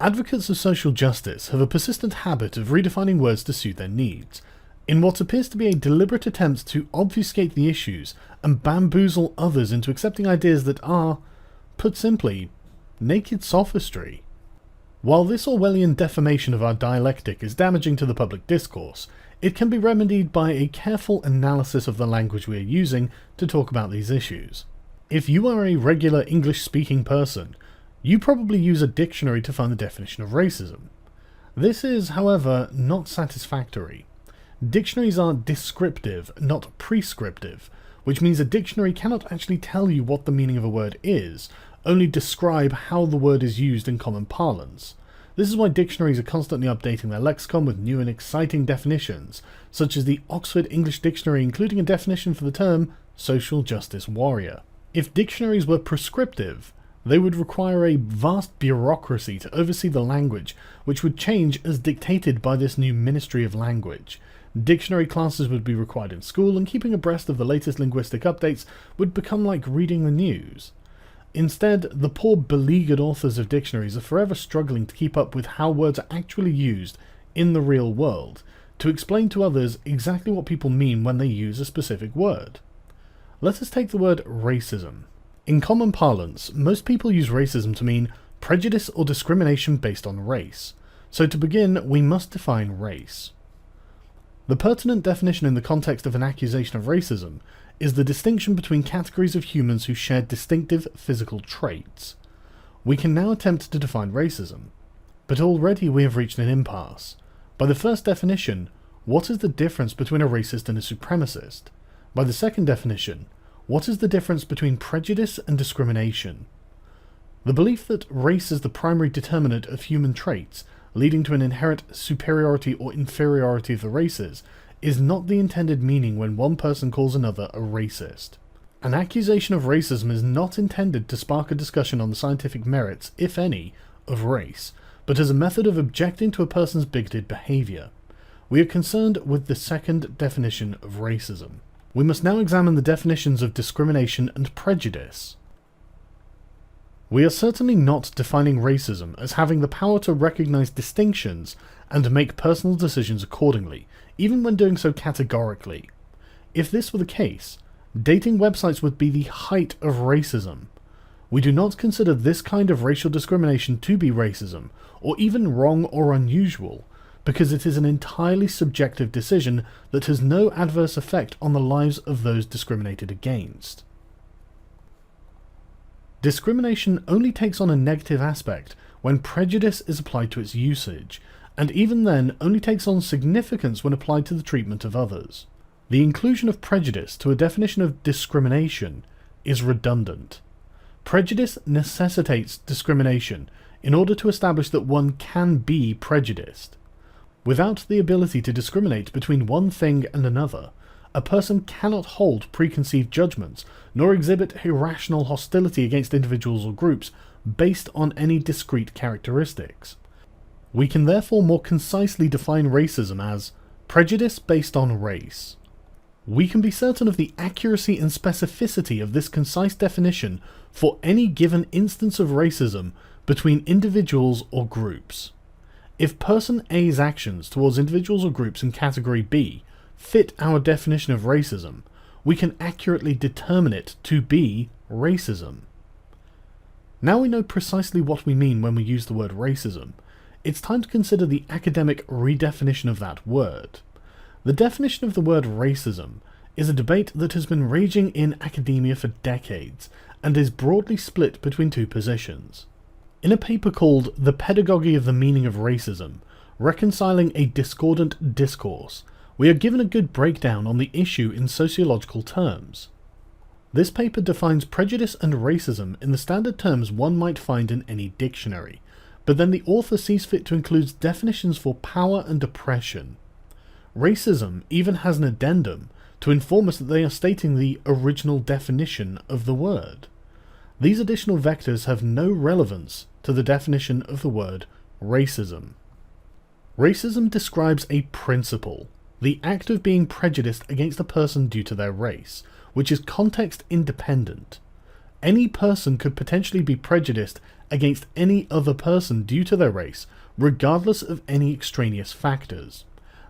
Advocates of social justice have a persistent habit of redefining words to suit their needs, in what appears to be a deliberate attempt to obfuscate the issues and bamboozle others into accepting ideas that are, put simply, naked sophistry. While this Orwellian defamation of our dialectic is damaging to the public discourse, it can be remedied by a careful analysis of the language we are using to talk about these issues. If you are a regular English-speaking person, you probably use a dictionary to find the definition of racism. This is, however, not satisfactory. Dictionaries are descriptive, not prescriptive, which means a dictionary cannot actually tell you what the meaning of a word is, only describe how the word is used in common parlance. This is why dictionaries are constantly updating their lexicon with new and exciting definitions, such as the Oxford English Dictionary including a definition for the term social justice warrior. If dictionaries were prescriptive, they would require a vast bureaucracy to oversee the language, which would change as dictated by this new Ministry of Language. Dictionary classes would be required in school, and keeping abreast of the latest linguistic updates would become like reading the news. Instead, the poor beleaguered authors of dictionaries are forever struggling to keep up with how words are actually used in the real world, to explain to others exactly what people mean when they use a specific word. Let us take the word racism. In common parlance, most people use racism to mean prejudice or discrimination based on race. So to begin, we must define race. The pertinent definition in the context of an accusation of racism is the distinction between categories of humans who share distinctive physical traits. We can now attempt to define racism, but already we have reached an impasse. By the first definition, what is the difference between a racist and a supremacist? By the second definition, what is the difference between prejudice and discrimination? The belief that race is the primary determinant of human traits, leading to an inherent superiority or inferiority of the races, is not the intended meaning when one person calls another a racist. An accusation of racism is not intended to spark a discussion on the scientific merits, if any, of race, but as a method of objecting to a person's bigoted behaviour. We are concerned with the second definition of racism. We must now examine the definitions of discrimination and prejudice. We are certainly not defining racism as having the power to recognise distinctions and make personal decisions accordingly, even when doing so categorically. If this were the case, dating websites would be the height of racism. We do not consider this kind of racial discrimination to be racism, or even wrong or unusual, because it is an entirely subjective decision that has no adverse effect on the lives of those discriminated against. Discrimination only takes on a negative aspect when prejudice is applied to its usage, and even then only takes on significance when applied to the treatment of others. The inclusion of prejudice to a definition of discrimination is redundant. Prejudice necessitates discrimination in order to establish that one can be prejudiced. Without the ability to discriminate between one thing and another, a person cannot hold preconceived judgments, nor exhibit irrational hostility against individuals or groups based on any discrete characteristics. We can therefore more concisely define racism as prejudice based on race. We can be certain of the accuracy and specificity of this concise definition for any given instance of racism between individuals or groups. If person A's actions towards individuals or groups in category B fit our definition of racism, we can accurately determine it to be racism. Now we know precisely what we mean when we use the word racism. It's time to consider the academic redefinition of that word. The definition of the word racism is a debate that has been raging in academia for decades, and is broadly split between two positions. In a paper called The Pedagogy of the Meaning of Racism, Reconciling a Discordant Discourse, we are given a good breakdown on the issue in sociological terms. This paper defines prejudice and racism in the standard terms one might find in any dictionary, but then the author sees fit to include definitions for power and oppression. Racism even has an addendum to inform us that they are stating the original definition of the word. These additional vectors have no relevance to the definition of the word racism. Racism describes a principle, the act of being prejudiced against a person due to their race, which is context independent. any person could potentially be prejudiced against any other person due to their race, regardless of any extraneous factors.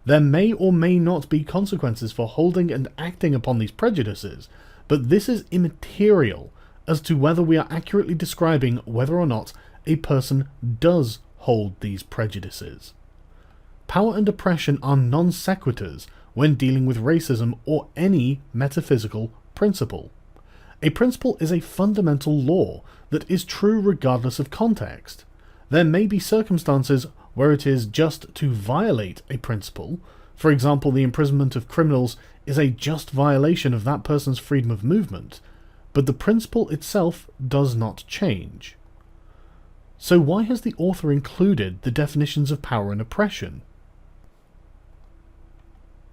There may or may not be consequences for holding and acting upon these prejudices, but this is immaterial as to whether we are accurately describing whether or not a person does hold these prejudices. Power and oppression are non sequiturs when dealing with racism or any metaphysical principle. A principle is a fundamental law that is true regardless of context. There may be circumstances where it is just to violate a principle. For example, the imprisonment of criminals is a just violation of that person's freedom of movement, but the principle itself does not change. So why has the author included the definitions of power and oppression?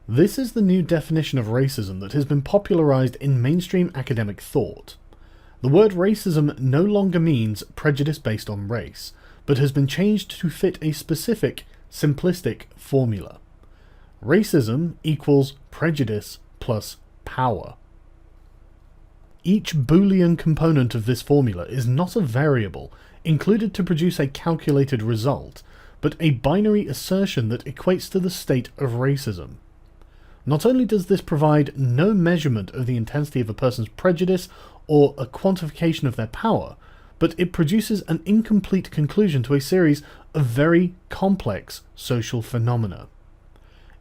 This is the new definition of racism that has been popularized in mainstream academic thought. The word racism no longer means prejudice based on race, but has been changed to fit a specific, simplistic formula. Racism equals prejudice plus power. Each Boolean component of this formula is not a variable included to produce a calculated result, but a binary assertion that equates to the state of racism. Not only does this provide no measurement of the intensity of a person's prejudice or a quantification of their power, but it produces an incomplete conclusion to a series of very complex social phenomena.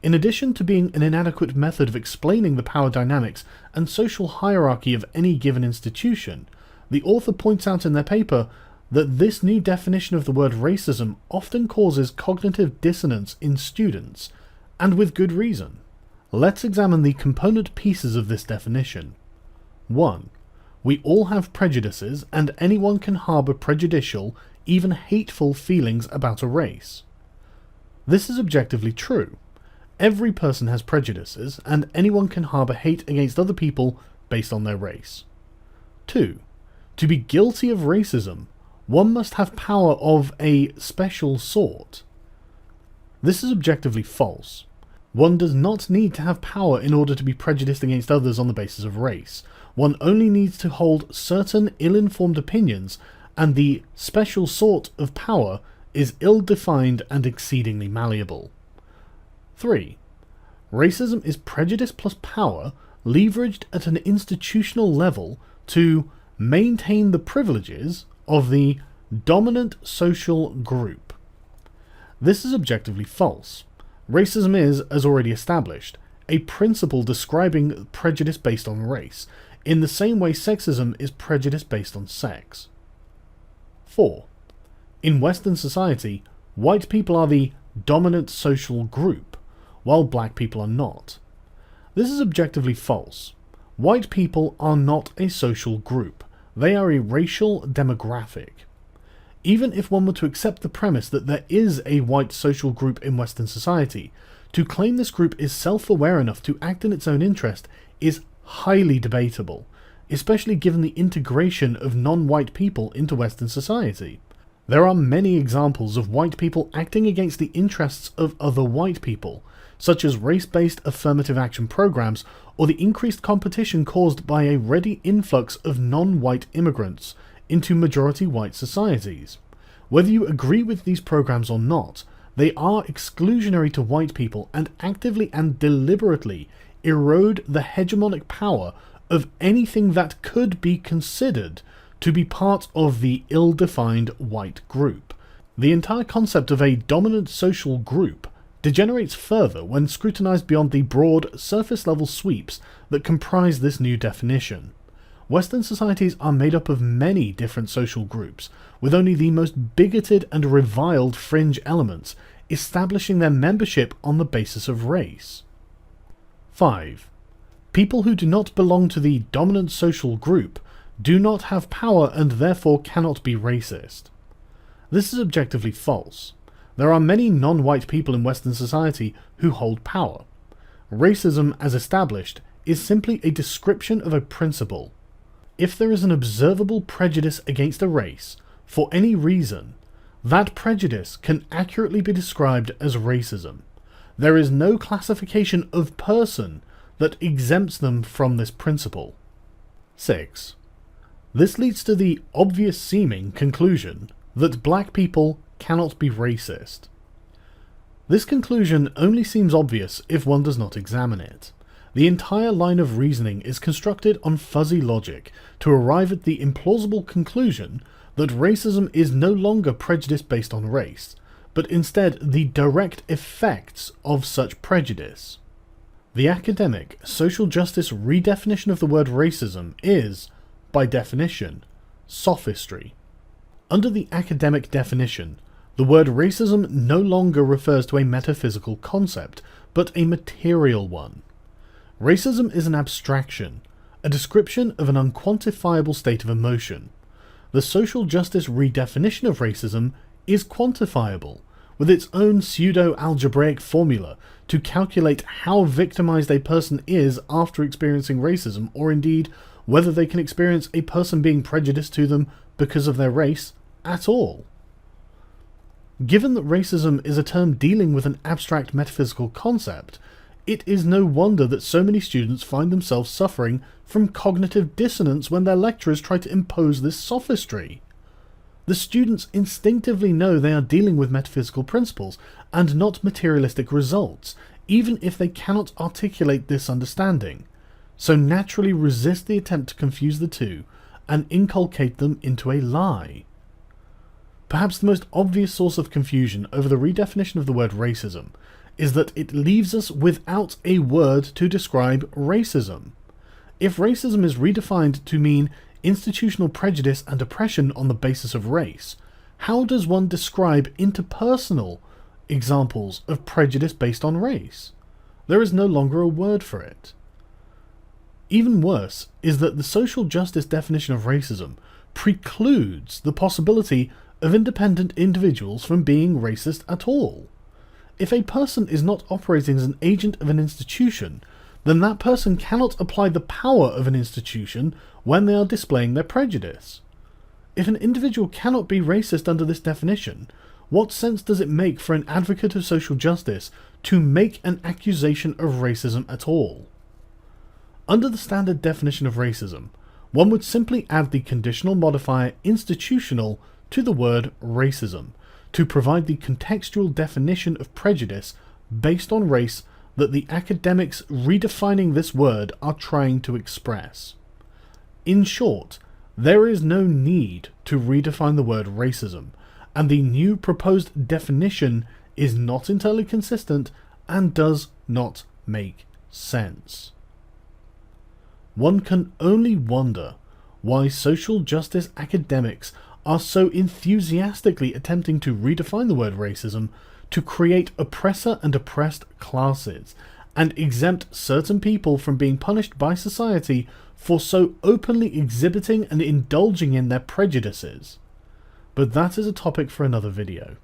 In addition to being an inadequate method of explaining the power dynamics and social hierarchy of any given institution, the author points out in their paper that this new definition of the word racism often causes cognitive dissonance in students, and with good reason. Let's examine the component pieces of this definition. 1. We all have prejudices, and anyone can harbour prejudicial, even hateful feelings about a race. This is objectively true. Every person has prejudices, and anyone can harbour hate against other people based on their race. 2. To be guilty of racism, one must have power of a special sort. This is objectively false. One does not need to have power in order to be prejudiced against others on the basis of race. One only needs to hold certain ill-informed opinions, and the special sort of power is ill-defined and exceedingly malleable. 3. Racism is prejudice plus power leveraged at an institutional level to maintain the privileges of the dominant social group. This is objectively false. Racism is, as already established, a principle describing prejudice based on race, in the same way sexism is prejudice based on sex. 4. In Western society, white people are the dominant social group, while black people are not. This is objectively false. White people are not a social group. They are a racial demographic. Even if one were to accept the premise that there is a white social group in Western society, to claim this group is self-aware enough to act in its own interest is highly debatable, especially given the integration of non-white people into Western society. There are many examples of white people acting against the interests of other white people, such as race-based affirmative action programs or the increased competition caused by a ready influx of non-white immigrants into majority white societies. Whether you agree with these programs or not, they are exclusionary to white people and actively and deliberately erode the hegemonic power of anything that could be considered to be part of the ill-defined white group. The entire concept of a dominant social group degenerates further when scrutinized beyond the broad, surface-level sweeps that comprise this new definition. Western societies are made up of many different social groups, with only the most bigoted and reviled fringe elements establishing their membership on the basis of race. 5. People who do not belong to the dominant social group do not have power and therefore cannot be racist. This is objectively false. There are many non-white people in Western society who hold power. Racism, as established, is simply a description of a principle. If there is an observable prejudice against a race, for any reason, that prejudice can accurately be described as racism. There is no classification of person that exempts them from this principle. 6. This leads to the obvious seeming conclusion that black people cannot be racist. This conclusion only seems obvious if one does not examine it. The entire line of reasoning is constructed on fuzzy logic to arrive at the implausible conclusion that racism is no longer prejudice based on race, but instead the direct effects of such prejudice. The academic social justice redefinition of the word racism is, by definition, sophistry. Under the academic definition, the word racism no longer refers to a metaphysical concept, but a material one. Racism is an abstraction, a description of an unquantifiable state of emotion. The social justice redefinition of racism is quantifiable, with its own pseudo-algebraic formula to calculate how victimized a person is after experiencing racism, or indeed whether they can experience a person being prejudiced to them because of their race at all. Given that racism is a term dealing with an abstract metaphysical concept, it is no wonder that so many students find themselves suffering from cognitive dissonance when their lecturers try to impose this sophistry. The students instinctively know they are dealing with metaphysical principles and not materialistic results, even if they cannot articulate this understanding, so naturally resist the attempt to confuse the two and inculcate them into a lie. Perhaps the most obvious source of confusion over the redefinition of the word racism is that it leaves us without a word to describe racism. If racism is redefined to mean institutional prejudice and oppression on the basis of race, how does one describe interpersonal examples of prejudice based on race? There is no longer a word for it. Even worse is that the social justice definition of racism precludes the possibility of independent individuals from being racist at all. If a person is not operating as an agent of an institution, then that person cannot apply the power of an institution when they are displaying their prejudice. If an individual cannot be racist under this definition, what sense does it make for an advocate of social justice to make an accusation of racism at all? Under the standard definition of racism, one would simply add the conditional modifier institutional to the word racism to provide the contextual definition of prejudice based on race that the academics redefining this word are trying to express. In short, there is no need to redefine the word racism, and the new proposed definition is not entirely consistent and does not make sense. One can only wonder why social justice academics are so enthusiastically attempting to redefine the word racism to create oppressor and oppressed classes, and exempt certain people from being punished by society for so openly exhibiting and indulging in their prejudices. But that is a topic for another video.